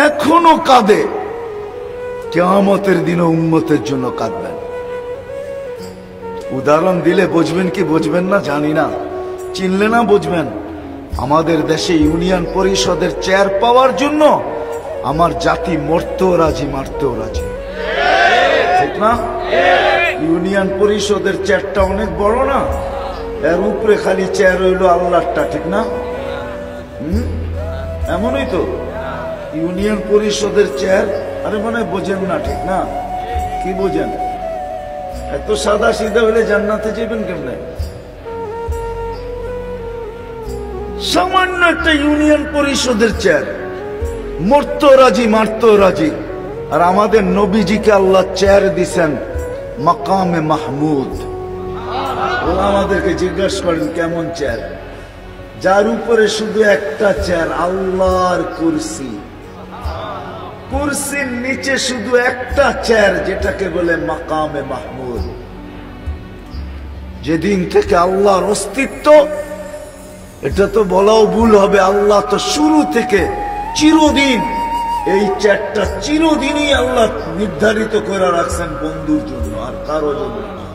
এখনো কাঁদে, কিয়ামতের দিনে উম্মতের জন্য কাঁদবেন। উদাহরণ দিলে বুঝবেন কি বুঝবেন না জানি না, চিনলে না বুঝবেন। আমাদের দেশে ইউনিয়ন পরিষদের চেয়ার পাওয়ার জন্য আমার জাতি মরতেও রাজি, মারতেও রাজি, ঠিক না? ইউনিয়ন পরিষদের চেয়ারটা অনেক বড় না, এর উপরে খালি চেয়ার হইল আল্লাহটা, ঠিক না? এমনই তো ইউনিয়ন পরিষদের চেয়ার। আরে মানে বোঝেন না, ঠিক না? কি বোঝেন? এত সাদা সিধা হলে জান্নাতে যাবেন কেমনে? সামান্য একটা ইউনিয়ন পরিষদের চেয়ার, মরতো রাজি, মারতো রাজি। আর আমাদের নবীজিকে আল্লাহ চেয়ার দিছেন মাকামে মাহমুদ। আমাদেরকে জিজ্ঞাসা করেন কেমন চেয়ার? যার উপরে শুধু একটা চেয়ার, আল্লাহর কুরসি। কুরসির নিচে শুধু একটা চেয়ার, যেটাকে বলে মাকামে মাহমুদ। যেদিন থেকে আল্লাহর অস্তিত্ব, এটা তো বলাও ভুল হবে, আল্লাহ তো শুরু থেকে চিরদিন এই চেয়ারটা চিরদিনই আল্লাহ নির্ধারিত করে রাখছেন বন্ধুর জন্য, আর কারো জন্য না।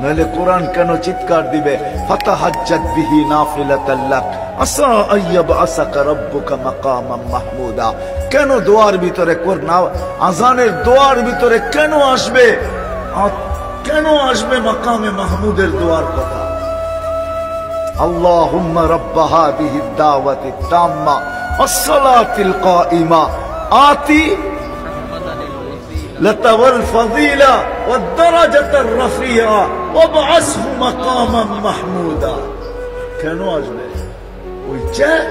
নাহলে কোরআন কেন চিৎকার দিবে ফাতাহাজ্জাত বিহি নাফিলাতাল লাক আসা আইয়াবআসাকা রাব্বুকা মাকামান মাহমুদা? কেন দোয়ার ভিতরে করনা আজানের দোয়ার ভিতরে কেন আসবে, কেন আসবে মাকামে মাহমুদের দোয়ার কথা? আল্লাহুম্মা রাব্ব হাযিহিদ দাওয়াতিত তাম্মা আসসালাতিল কাইমা আতি লতাওয়াল ফাযিলা ওয়াদ দারাজাতার রাফিয়া ওয়াবআসহু মাকামান মাহমুদা। কেন আসবে? ওই চেয়ার